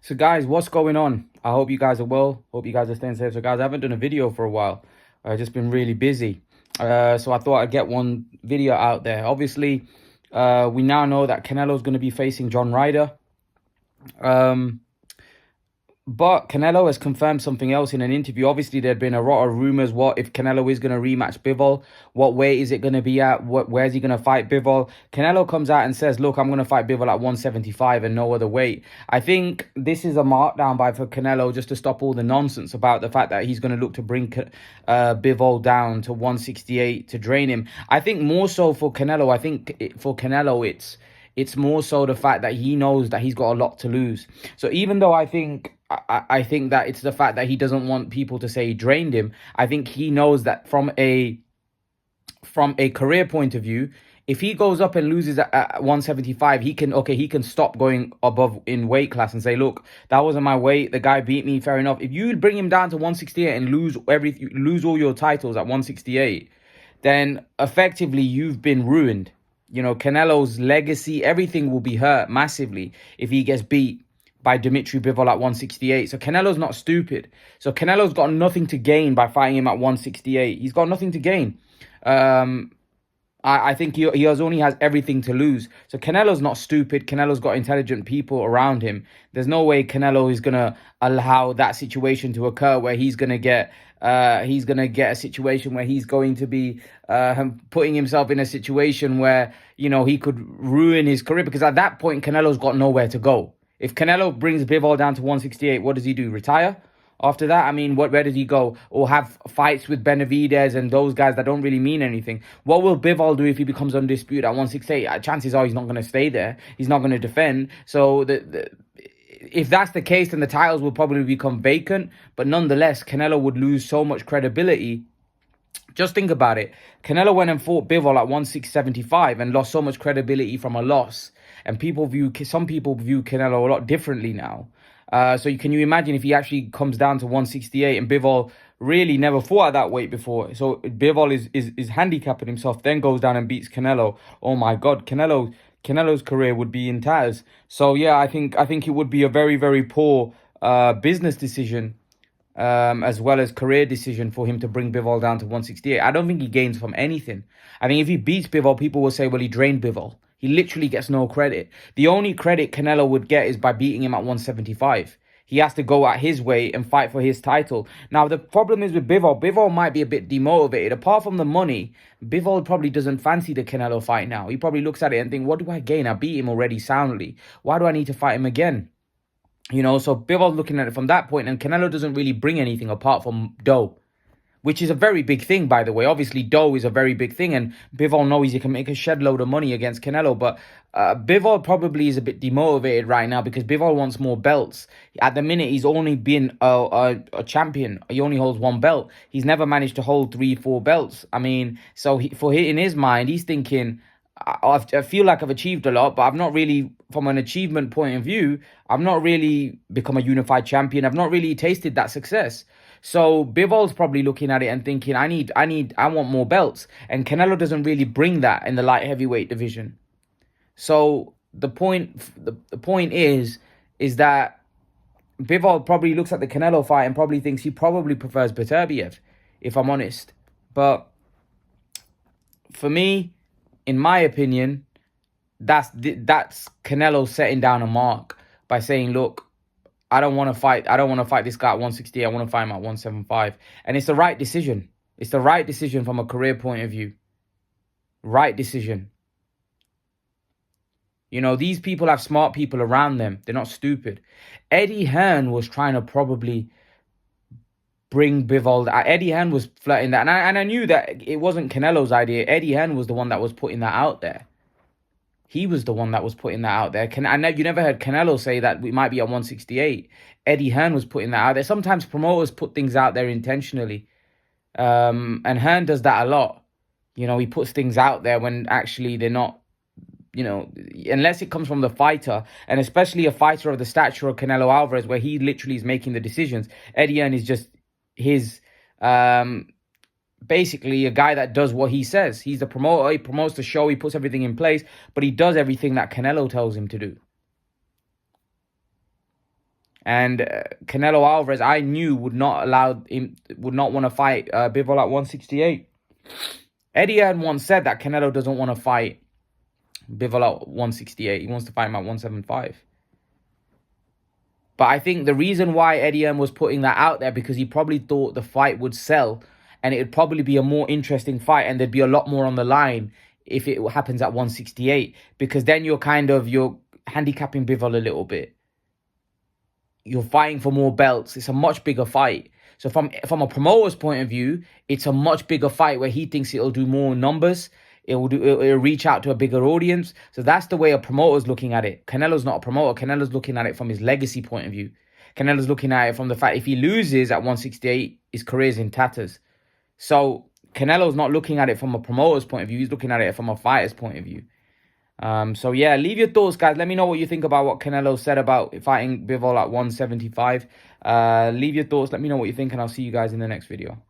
So guys, what's going on? I hope you guys are well. Hope you guys are staying safe. So guys, I haven't done a video for a while. I've just been really busy. So I thought I'd get one video out there. Obviously, we now know that Canelo's going to be facing John Ryder. But Canelo has confirmed something else in an interview. Obviously, there'd been a lot of rumors. What if Canelo is going to rematch Bivol? What weight is it going to be at? Where's he going to fight Bivol? Canelo comes out and says, look, I'm going to fight Bivol at 175 and no other weight. I think this is a markdown for Canelo just to stop all the nonsense about the fact that he's going to look to bring Bivol down to 168 to drain him. I think more so for Canelo, for Canelo, it's more so the fact that he knows that he's got a lot to lose. So even though I think that it's the fact that he doesn't want people to say he drained him, I think he knows that from a career point of view, if he goes up and loses at 175, he can stop going above in weight class and say, look, that wasn't my weight. The guy beat me, fair enough. If you bring him down to 168 and lose all your titles at 168, then effectively you've been ruined. You know, Canelo's legacy, everything will be hurt massively if he gets beat by Dmitry Bivol at 168. So Canelo's not stupid. So Canelo's got nothing to gain by fighting him at 168. He's got nothing to gain. I think he only has everything to lose. So Canelo's not stupid. Canelo's got intelligent people around him. There's no way Canelo is gonna allow that situation to occur where he's gonna get a situation where he's going to be putting himself in a situation where, you know, he could ruin his career, because at that point Canelo's got nowhere to go. If Canelo brings Bivol down to 168, what does he do? Retire? After that, I mean, where does he go? Or have fights with Benavidez and those guys that don't really mean anything? What will Bivol do if he becomes undisputed at 168? Chances are he's not going to stay there. He's not going to defend. So if that's the case, then the titles will probably become vacant. But nonetheless, Canelo would lose so much credibility. Just think about it. Canelo went and fought Bivol at 175 and lost so much credibility from a loss. And some people view Canelo a lot differently now. So can you imagine if he actually comes down to 168 and Bivol really never fought at that weight before? So Bivol is handicapping himself, then goes down and beats Canelo. Oh my God, Canelo's career would be in tatters. So yeah, I think it would be a very, very poor business decision, as well as career decision for him to bring Bivol down to 168. I don't think he gains from anything. I think if he beats Bivol, people will say, well, he drained Bivol. He literally gets no credit. The only credit Canelo would get is by beating him at 175. He has to go at his weight and fight for his title. Now, the problem is with Bivol. Bivol might be a bit demotivated. Apart from the money, Bivol probably doesn't fancy the Canelo fight now. He probably looks at it and thinks, what do I gain? I beat him already soundly. Why do I need to fight him again? You know, so Bivol's looking at it from that point, and Canelo doesn't really bring anything apart from dough, which is a very big thing, by the way. Obviously, dough is a very big thing, and Bivol knows he can make a shed load of money against Canelo, but Bivol probably is a bit demotivated right now because Bivol wants more belts. At the minute, he's only been a champion. He only holds one belt. He's never managed to hold 3-4 belts. I mean, so in his mind, he's thinking, I feel like I've achieved a lot, but I've not really, from an achievement point of view, I've not really become a unified champion. I've not really tasted that success. So Bivol's probably looking at it and thinking, I want more belts. And Canelo doesn't really bring that in the light heavyweight division. So the point is that Bivol probably looks at the Canelo fight and probably thinks he probably prefers Beterbiev, if I'm honest. But for me, in my opinion, that's Canelo setting down a mark by saying, look, I don't want to fight this guy at 168. I want to fight him at 175. And it's the right decision. It's the right decision from a career point of view. Right decision. You know, these people have smart people around them. They're not stupid. Eddie Hearn was trying to probably bring Bivol. Eddie Hearn was flirting that. And I knew that it wasn't Canelo's idea. Eddie Hearn was the one that was putting that out there. He was the one that was putting that out there. I know you never heard Canelo say that we might be at 168. Eddie Hearn was putting that out there. Sometimes promoters put things out there intentionally. And Hearn does that a lot. You know, he puts things out there when actually they're not, you know, unless it comes from the fighter, and especially a fighter of the stature of Canelo Alvarez, where he literally is making the decisions. Eddie Hearn is just his basically a guy that does what he says. He's the promoter. He promotes the show. He puts everything in place, but he does everything that Canelo tells him to do. And Canelo Alvarez, I knew would not want to fight Bivol at 168. Eddie Hearn once said that Canelo doesn't want to fight Bivol at 168. He wants to fight him at 175. But I think the reason why Eddie Hearn was putting that out there, because he probably thought the fight would sell and it would probably be a more interesting fight and there'd be a lot more on the line if it happens at 168. Because then you're handicapping Bivol a little bit. You're fighting for more belts. It's a much bigger fight. So from a promoter's point of view, it's a much bigger fight where he thinks it'll do more numbers. It'll reach out to a bigger audience. So that's the way a promoter's looking at it. Canelo's not a promoter. Canelo's looking at it from his legacy point of view. Canelo's looking at it from the fact if he loses at 168, his career's in tatters. So Canelo's not looking at it from a promoter's point of view. He's looking at it from a fighter's point of view. So yeah, leave your thoughts, guys. Let me know what you think about what Canelo said about fighting Bivol at 175. Leave your thoughts. Let me know what you think, and I'll see you guys in the next video.